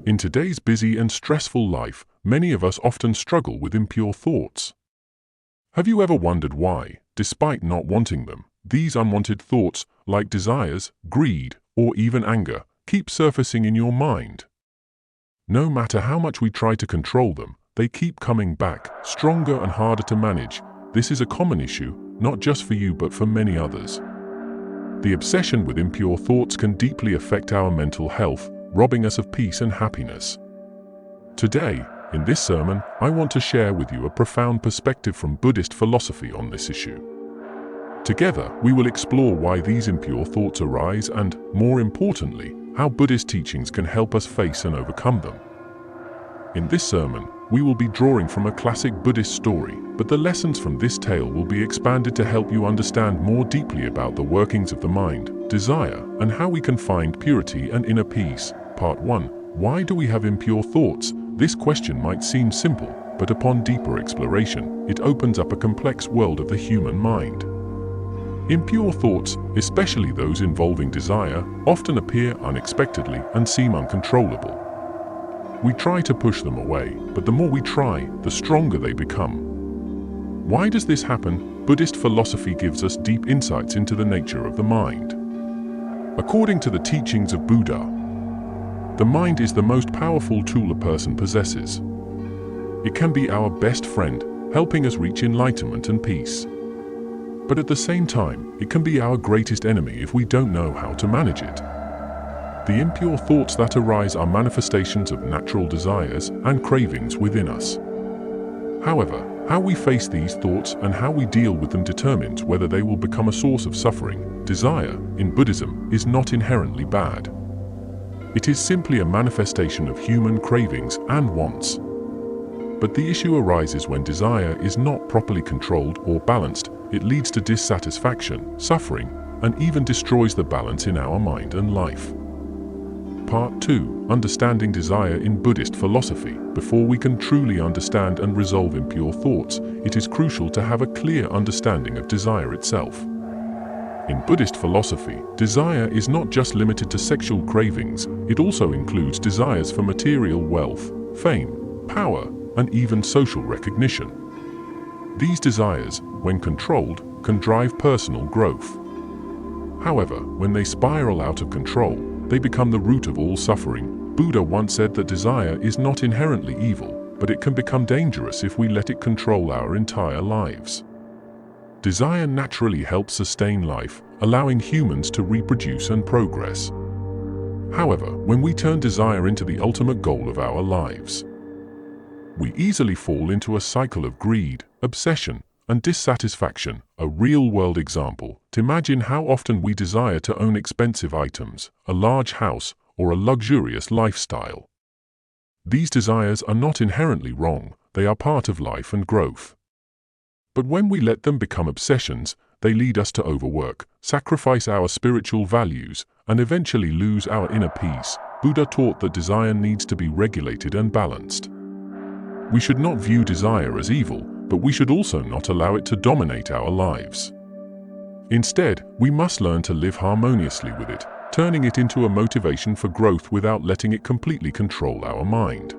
In today's busy and stressful life, many of us often struggle with impure thoughts. Have you ever wondered why, despite not wanting them, these unwanted thoughts, like desires, greed, or even anger, keep surfacing in your mind? No matter how much we try to control them, they keep coming back, stronger and harder to manage. This is a common issue, not just for you but for many others. The obsession with impure thoughts can deeply affect our mental health, robbing us of peace and happiness. Today, in this sermon, I want to share with you a profound perspective from Buddhist philosophy on this issue. Together, we will explore why these impure thoughts arise and, more importantly, how Buddhist teachings can help us face and overcome them. In this sermon, we will be drawing from a classic Buddhist story, but the lessons from this tale will be expanded to help you understand more deeply about the workings of the mind, desire, and how we can find purity and inner peace. Part 1. Why do we have impure thoughts? This question might seem simple, but upon deeper exploration, it opens up a complex world of the human mind. Impure thoughts, especially those involving desire, often appear unexpectedly and seem uncontrollable. We try to push them away, but the more we try, the stronger they become. Why does this happen? Buddhist philosophy gives us deep insights into the nature of the mind. According to the teachings of Buddha, the mind is the most powerful tool a person possesses. It can be our best friend, helping us reach enlightenment and peace. But at the same time, it can be our greatest enemy if we don't know how to manage it. The impure thoughts that arise are manifestations of natural desires and cravings within us. However, how we face these thoughts and how we deal with them determines whether they will become a source of suffering. Desire, in Buddhism, is not inherently bad. It is simply a manifestation of human cravings and wants. But the issue arises when desire is not properly controlled or balanced. It leads to dissatisfaction, suffering, and even destroys the balance in our mind and life. Part 2. Understanding desire in Buddhist philosophy. Before we can truly understand and resolve impure thoughts, it is crucial to have a clear understanding of desire itself. In Buddhist philosophy, desire is not just limited to sexual cravings, it also includes desires for material wealth, fame, power, and even social recognition. These desires, when controlled, can drive personal growth. However, when they spiral out of control, they become the root of all suffering. Buddha once said that desire is not inherently evil, but it can become dangerous if we let it control our entire lives. Desire naturally helps sustain life, allowing humans to reproduce and progress. However, when we turn desire into the ultimate goal of our lives, we easily fall into a cycle of greed, obsession, and dissatisfaction. A real-world example. Imagine how often we desire to own expensive items, a large house, or a luxurious lifestyle. These desires are not inherently wrong, they are part of life and growth. But when we let them become obsessions, they lead us to overwork, sacrifice our spiritual values, and eventually lose our inner peace. Buddha taught that desire needs to be regulated and balanced. We should not view desire as evil, but we should also not allow it to dominate our lives. Instead, we must learn to live harmoniously with it, turning it into a motivation for growth without letting it completely control our mind.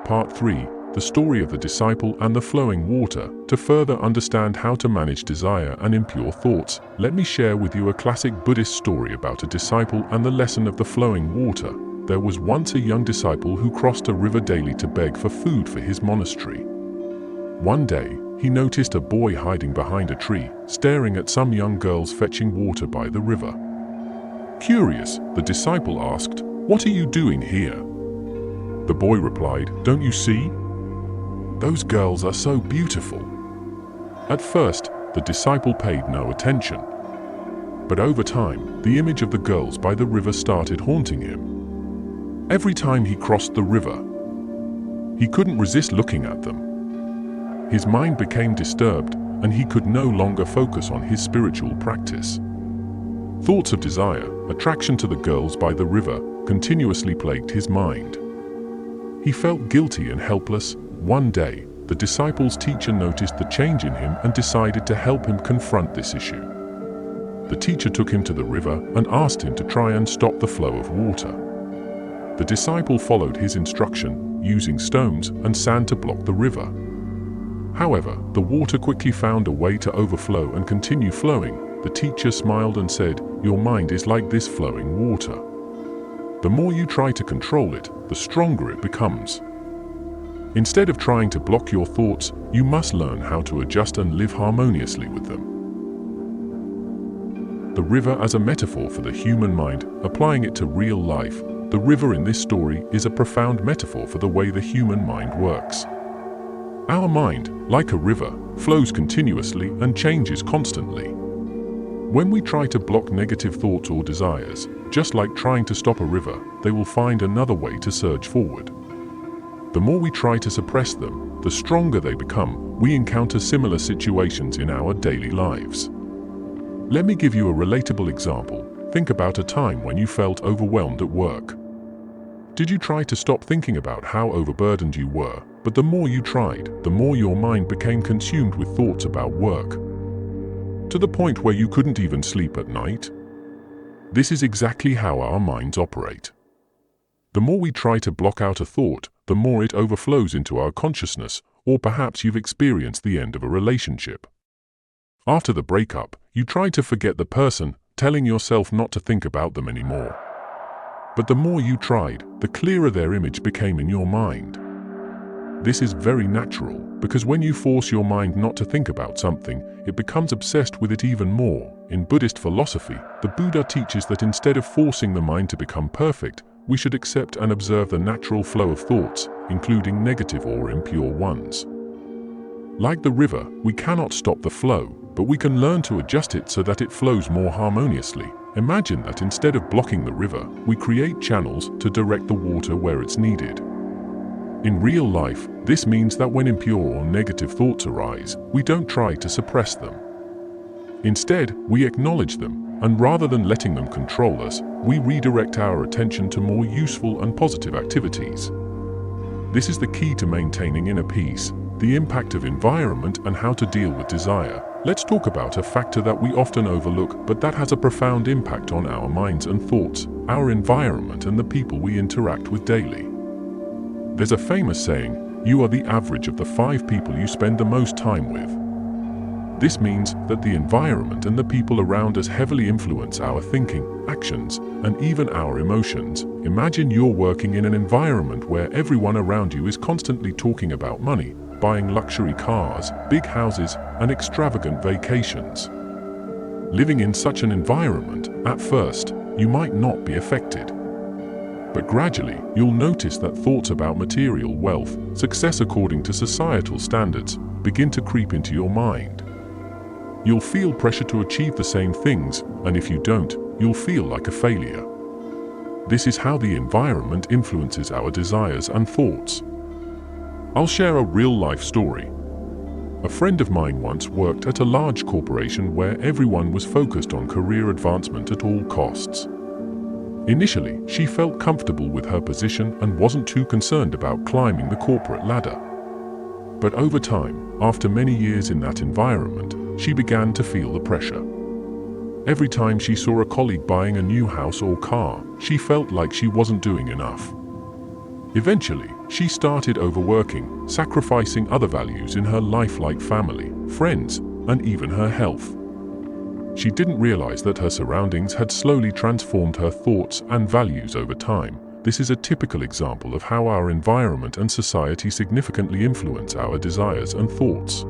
Part 3. The story of the disciple and the flowing water. To further understand how to manage desire and impure thoughts, let me share with you a classic Buddhist story about a disciple and the lesson of the flowing water. There was once a young disciple who crossed a river daily to beg for food for his monastery. One day, he noticed a boy hiding behind a tree, staring at some young girls fetching water by the river. Curious, the disciple asked, "What are you doing here?" The boy replied, "Don't you see? Those girls are so beautiful." At first, the disciple paid no attention. But over time, the image of the girls by the river started haunting him. Every time he crossed the river, he couldn't resist looking at them. His mind became disturbed, and he could no longer focus on his spiritual practice. Thoughts of desire, attraction to the girls by the river, continuously plagued his mind. He felt guilty and helpless. One day, the disciple's teacher noticed the change in him and decided to help him confront this issue. The teacher took him to the river and asked him to try and stop the flow of water. The disciple followed his instruction, using stones and sand to block the river. However, the water quickly found a way to overflow and continue flowing. The teacher smiled and said, "Your mind is like this flowing water. The more you try to control it, the stronger it becomes. Instead of trying to block your thoughts, you must learn how to adjust and live harmoniously with them." The river as a metaphor for the human mind, applying it to real life. The river in this story is a profound metaphor for the way the human mind works. Our mind, like a river, flows continuously and changes constantly. When we try to block negative thoughts or desires, just like trying to stop a river, they will find another way to surge forward. The more we try to suppress them, the stronger they become. We encounter similar situations in our daily lives. Let me give you a relatable example. Think about a time when you felt overwhelmed at work. Did you try to stop thinking about how overburdened you were? But the more you tried, the more your mind became consumed with thoughts about work, to the point where you couldn't even sleep at night. This is exactly how our minds operate. The more we try to block out a thought, the more it overflows into our consciousness, or perhaps you've experienced the end of a relationship. After the breakup, you tried to forget the person, telling yourself not to think about them anymore. But the more you tried, the clearer their image became in your mind. This is very natural, because when you force your mind not to think about something, it becomes obsessed with it even more. In Buddhist philosophy, the Buddha teaches that instead of forcing the mind to become perfect, we should accept and observe the natural flow of thoughts, including negative or impure ones. Like the river, we cannot stop the flow, but we can learn to adjust it so that it flows more harmoniously. Imagine that instead of blocking the river, we create channels to direct the water where it's needed. In real life, this means that when impure or negative thoughts arise, we don't try to suppress them. Instead, we acknowledge them, and rather than letting them control us, we redirect our attention to more useful and positive activities. This is the key to maintaining inner peace, the impact of environment and how to deal with desire. Let's talk about a factor that we often overlook, but that has a profound impact on our minds and thoughts, our environment and the people we interact with daily. There's a famous saying, "You are the average of the 5 people you spend the most time with." This means that the environment and the people around us heavily influence our thinking, actions, and even our emotions. Imagine you're working in an environment where everyone around you is constantly talking about money, buying luxury cars, big houses, and extravagant vacations. Living in such an environment, at first, you might not be affected. But gradually, you'll notice that thoughts about material wealth, success according to societal standards, begin to creep into your mind. You'll feel pressure to achieve the same things, and if you don't, you'll feel like a failure. This is how the environment influences our desires and thoughts. I'll share a real-life story. A friend of mine once worked at a large corporation where everyone was focused on career advancement at all costs. Initially, she felt comfortable with her position and wasn't too concerned about climbing the corporate ladder. But over time, after many years in that environment, she began to feel the pressure. Every time she saw a colleague buying a new house or car, she felt like she wasn't doing enough. Eventually, she started overworking, sacrificing other values in her life like family, friends, and even her health. She didn't realize that her surroundings had slowly transformed her thoughts and values over time. This is a typical example of how our environment and society significantly influence our desires and thoughts.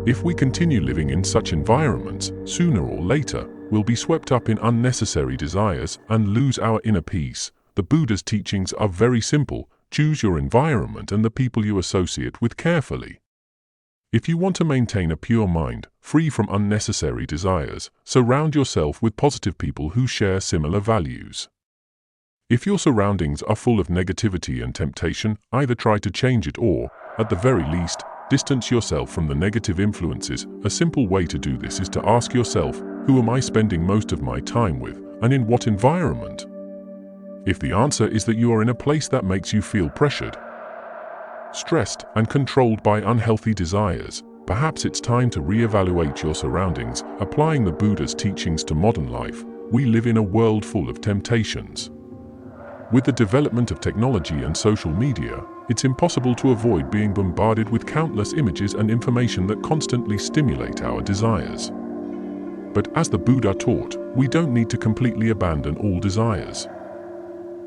If we continue living in such environments, sooner or later, we'll be swept up in unnecessary desires and lose our inner peace. The Buddha's teachings are very simple. Choose your environment and the people you associate with carefully. If you want to maintain a pure mind, free from unnecessary desires, surround yourself with positive people who share similar values. If your surroundings are full of negativity and temptation, either try to change it or, at the very least, distance yourself from the negative influences. A simple way to do this is to ask yourself, who am I spending most of my time with, and in what environment? If the answer is that you are in a place that makes you feel pressured, stressed, and controlled by unhealthy desires, perhaps it's time to reevaluate your surroundings. Applying the Buddha's teachings to modern life, we live in a world full of temptations. With the development of technology and social media, it's impossible to avoid being bombarded with countless images and information that constantly stimulate our desires. But as the Buddha taught, we don't need to completely abandon all desires.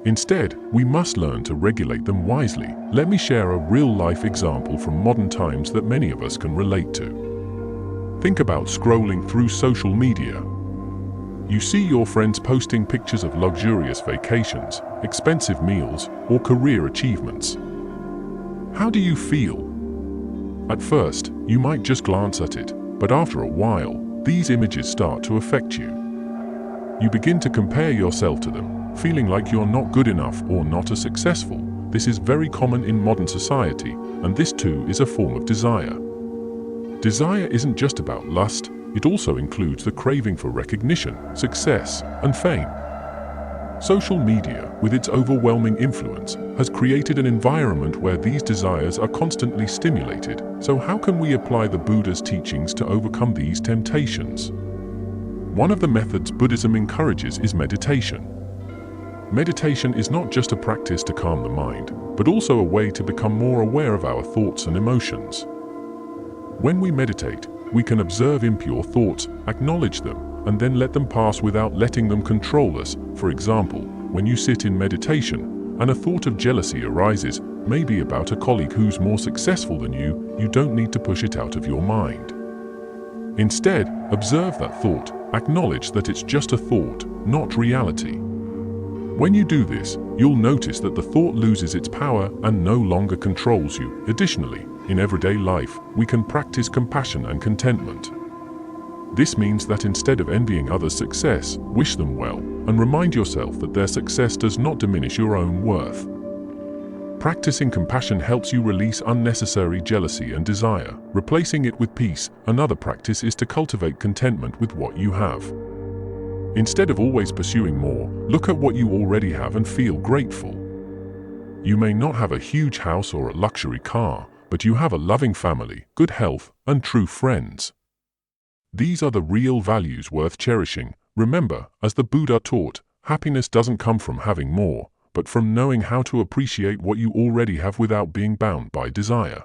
Instead, we must learn to regulate them wisely. Let me share a real-life example from modern times that many of us can relate to. Think about scrolling through social media. You see your friends posting pictures of luxurious vacations, expensive meals, or career achievements. How do you feel? At first, you might just glance at it, but after a while, these images start to affect you. You begin to compare yourself to them, feeling like you're not good enough or not as successful. This is very common in modern society, and this too is a form of desire. Desire isn't just about lust, it also includes the craving for recognition, success, and fame. Social media, with its overwhelming influence, has created an environment where these desires are constantly stimulated. So how can we apply the Buddha's teachings to overcome these temptations? One of the methods Buddhism encourages is meditation. Meditation is not just a practice to calm the mind, but also a way to become more aware of our thoughts and emotions. When we meditate, we can observe impure thoughts, acknowledge them, and then let them pass without letting them control us. For example, when you sit in meditation, and a thought of jealousy arises, maybe about a colleague who's more successful than you don't need to push it out of your mind. Instead, observe that thought, acknowledge that it's just a thought, not reality. When you do this, you'll notice that the thought loses its power and no longer controls you. Additionally, in everyday life, we can practice compassion and contentment. This means that instead of envying others' success, wish them well, and remind yourself that their success does not diminish your own worth. Practicing compassion helps you release unnecessary jealousy and desire, replacing it with peace. Another practice is to cultivate contentment with what you have. Instead of always pursuing more, look at what you already have and feel grateful. You may not have a huge house or a luxury car, but you have a loving family, good health, and true friends. These are the real values worth cherishing. Remember, as the Buddha taught, happiness doesn't come from having more, but from knowing how to appreciate what you already have without being bound by desire.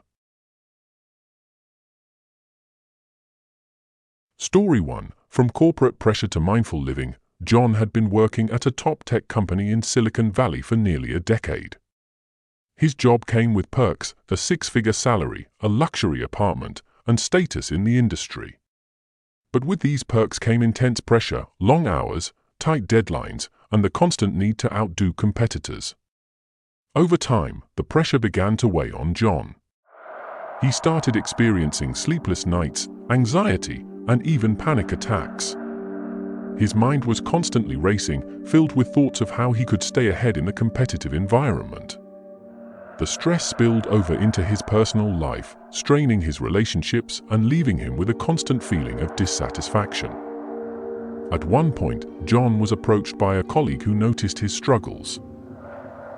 Story 1. From corporate pressure to mindful living, John had been working at a top tech company in Silicon Valley for nearly a decade. His job came with perks, a six-figure salary, a luxury apartment, and status in the industry. But with these perks came intense pressure, long hours, tight deadlines, and the constant need to outdo competitors. Over time, the pressure began to weigh on John. He started experiencing sleepless nights, anxiety, and even panic attacks. His mind was constantly racing, filled with thoughts of how he could stay ahead in the competitive environment. The stress spilled over into his personal life, straining his relationships and leaving him with a constant feeling of dissatisfaction. At one point, John was approached by a colleague who noticed his struggles.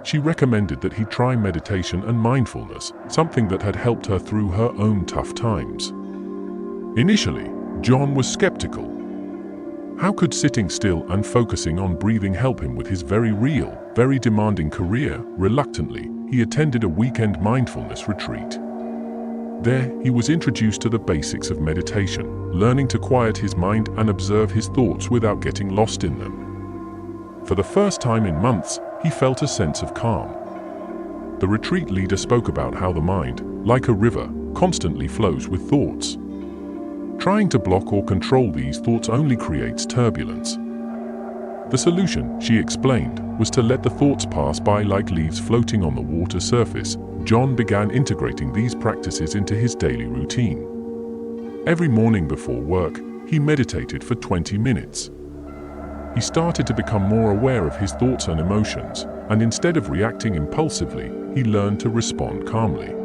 She recommended that he try meditation and mindfulness, something that had helped her through her own tough times. Initially, John was skeptical. How could sitting still and focusing on breathing help him with his very real, very demanding career? Reluctantly, he attended a weekend mindfulness retreat. There, he was introduced to the basics of meditation, learning to quiet his mind and observe his thoughts without getting lost in them. For the first time in months, he felt a sense of calm. The retreat leader spoke about how the mind, like a river, constantly flows with thoughts. Trying to block or control these thoughts only creates turbulence. The solution, she explained, was to let the thoughts pass by like leaves floating on the water surface. John began integrating these practices into his daily routine. Every morning before work, he meditated for 20 minutes. He started to become more aware of his thoughts and emotions, and instead of reacting impulsively, he learned to respond calmly.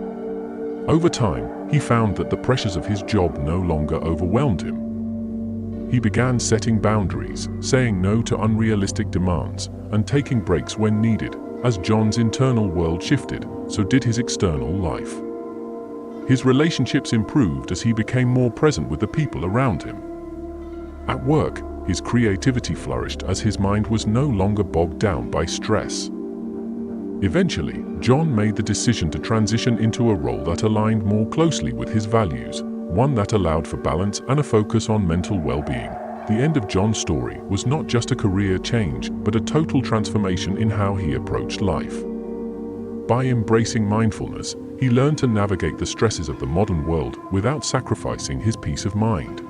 Over time, he found that the pressures of his job no longer overwhelmed him. He began setting boundaries, saying no to unrealistic demands, and taking breaks when needed. As John's internal world shifted, so did his external life. His relationships improved as he became more present with the people around him. At work, his creativity flourished as his mind was no longer bogged down by stress. Eventually, John made the decision to transition into a role that aligned more closely with his values, one that allowed for balance and a focus on mental well-being. The end of John's story was not just a career change, but a total transformation in how he approached life. By embracing mindfulness, he learned to navigate the stresses of the modern world without sacrificing his peace of mind.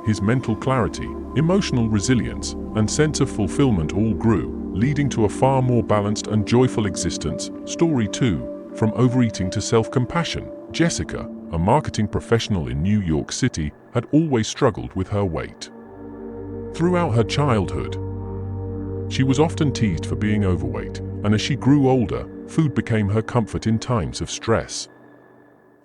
His mental clarity, emotional resilience, and sense of fulfillment all grew, leading to a far more balanced and joyful existence. Story 2, From Overeating to Self-Compassion. Jessica, a marketing professional in New York City, had always struggled with her weight. Throughout her childhood, she was often teased for being overweight, and as she grew older, food became her comfort in times of stress.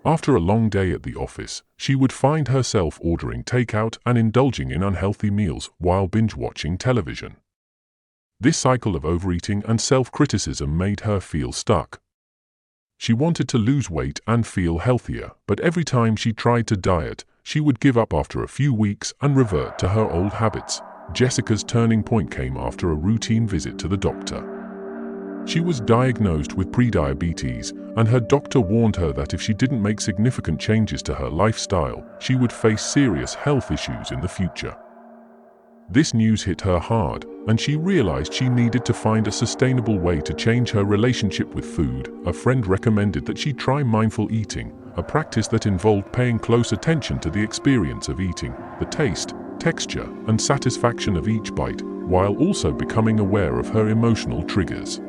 After a long day at the office, she would find herself ordering takeout and indulging in unhealthy meals while binge-watching television. This cycle of overeating and self-criticism made her feel stuck. She wanted to lose weight and feel healthier, but every time she tried to diet, she would give up after a few weeks and revert to her old habits. Jessica's turning point came after a routine visit to the doctor. She was diagnosed with prediabetes, and her doctor warned her that if she didn't make significant changes to her lifestyle, she would face serious health issues in the future. This news hit her hard, and she realized she needed to find a sustainable way to change her relationship with food. A friend recommended that she try mindful eating, a practice that involved paying close attention to the experience of eating, the taste, texture, and satisfaction of each bite, while also becoming aware of her emotional triggers.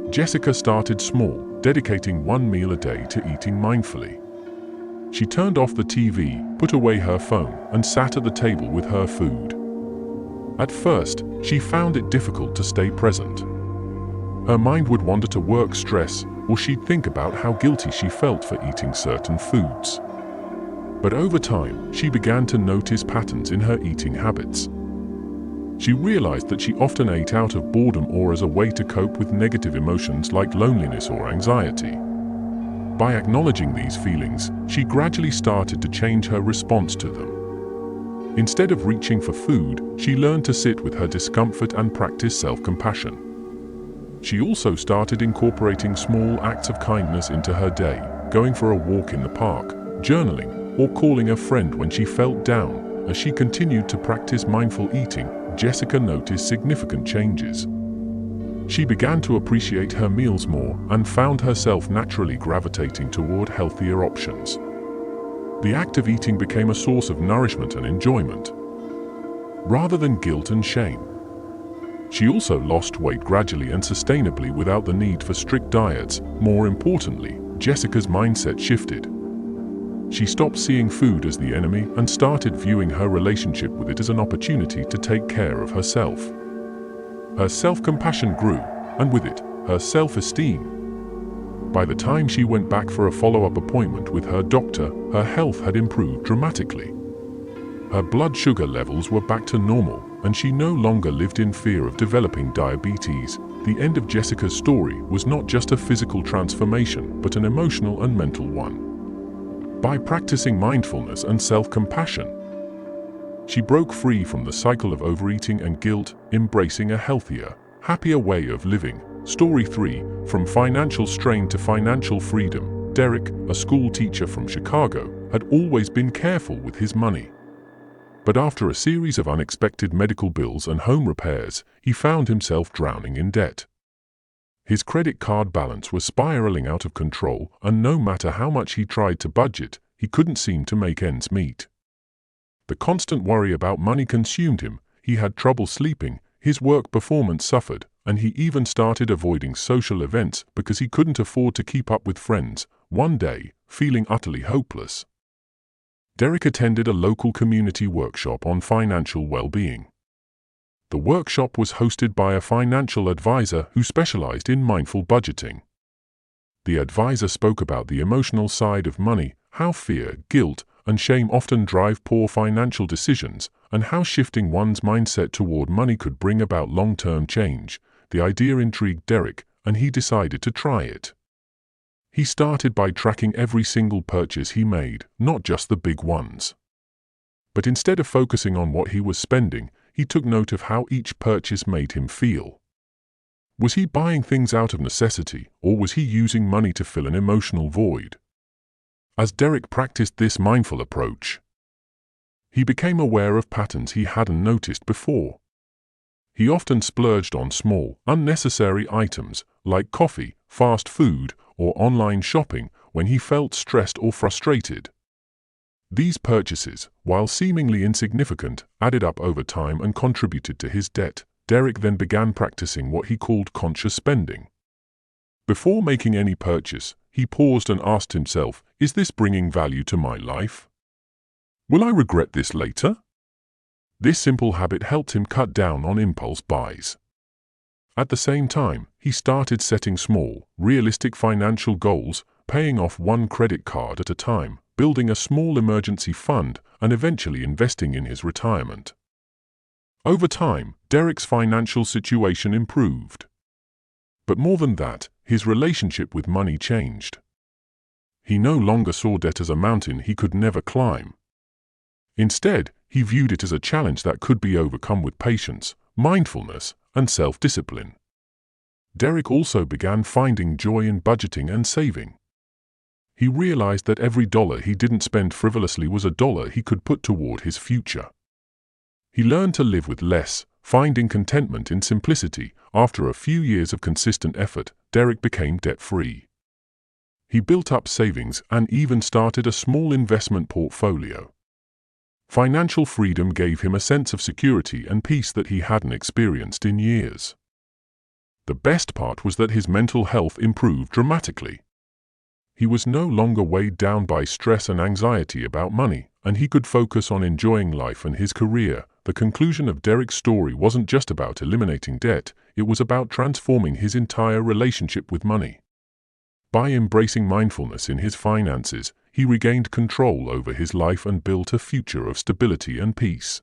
Jessica started small, dedicating one meal a day to eating mindfully. She turned off the TV, put away her phone, and sat at the table with her food. At first, she found it difficult to stay present. Her mind would wander to work stress, or she'd think about how guilty she felt for eating certain foods. But over time, she began to notice patterns in her eating habits. She realized that she often ate out of boredom or as a way to cope with negative emotions like loneliness or anxiety. By acknowledging these feelings, she gradually started to change her response to them. Instead of reaching for food, she learned to sit with her discomfort and practice self-compassion. She also started incorporating small acts of kindness into her day, going for a walk in the park, journaling, or calling a friend when she felt down. As she continued to practice mindful eating, Jessica noticed significant changes. She began to appreciate her meals more and found herself naturally gravitating toward healthier options. The act of eating became a source of nourishment and enjoyment, rather than guilt and shame. She also lost weight gradually and sustainably without the need for strict diets. More importantly, Jessica's mindset shifted. She stopped seeing food as the enemy and started viewing her relationship with it as an opportunity to take care of herself. Her self-compassion grew, and with it, her self-esteem. By the time she went back for a follow-up appointment with her doctor, her health had improved dramatically. Her blood sugar levels were back to normal, and she no longer lived in fear of developing diabetes. The end of Jessica's story was not just a physical transformation, but an emotional and mental one. By practicing mindfulness and self-compassion, she broke free from the cycle of overeating and guilt, embracing a healthier, happier way of living. Story 3, From Financial Strain to Financial Freedom. Derek, a school teacher from Chicago, had always been careful with his money. But after a series of unexpected medical bills and home repairs, he found himself drowning in debt. His credit card balance was spiraling out of control, and no matter how much he tried to budget, he couldn't seem to make ends meet. The constant worry about money consumed him. He had trouble sleeping, his work performance suffered, and he even started avoiding social events because he couldn't afford to keep up with friends. One day, feeling utterly hopeless, Derek attended a local community workshop on financial well-being. The workshop was hosted by a financial advisor who specialized in mindful budgeting. The advisor spoke about the emotional side of money, how fear, guilt, and shame often drive poor financial decisions, and how shifting one's mindset toward money could bring about long-term change. The idea intrigued Derek, and he decided to try it. He started by tracking every single purchase he made, not just the big ones. But instead of focusing on what he was spending, he took note of how each purchase made him feel. Was he buying things out of necessity, or was he using money to fill an emotional void? As Derek practiced this mindful approach, he became aware of patterns he hadn't noticed before. He often splurged on small, unnecessary items like coffee, fast food, or online shopping when he felt stressed or frustrated. These purchases, while seemingly insignificant, added up over time and contributed to his debt. Derek then began practicing what he called conscious spending. Before making any purchase, he paused and asked himself, "Is this bringing value to my life? Will I regret this later?" This simple habit helped him cut down on impulse buys. At the same time, he started setting small, realistic financial goals, paying off one credit card at a time, building a small emergency fund, and eventually investing in his retirement. Over time, Derek's financial situation improved. But more than that, his relationship with money changed. He no longer saw debt as a mountain he could never climb. Instead, he viewed it as a challenge that could be overcome with patience, mindfulness, and self-discipline. Derek also began finding joy in budgeting and saving. He realized that every dollar he didn't spend frivolously was a dollar he could put toward his future. He learned to live with less, finding contentment in simplicity. After a few years of consistent effort, Derek became debt-free. He built up savings and even started a small investment portfolio. Financial freedom gave him a sense of security and peace that he hadn't experienced in years. The best part was that his mental health improved dramatically. He was no longer weighed down by stress and anxiety about money, and he could focus on enjoying life and his career. The conclusion of Derek's story wasn't just about eliminating debt, it was about transforming his entire relationship with money. By embracing mindfulness in his finances, he regained control over his life and built a future of stability and peace.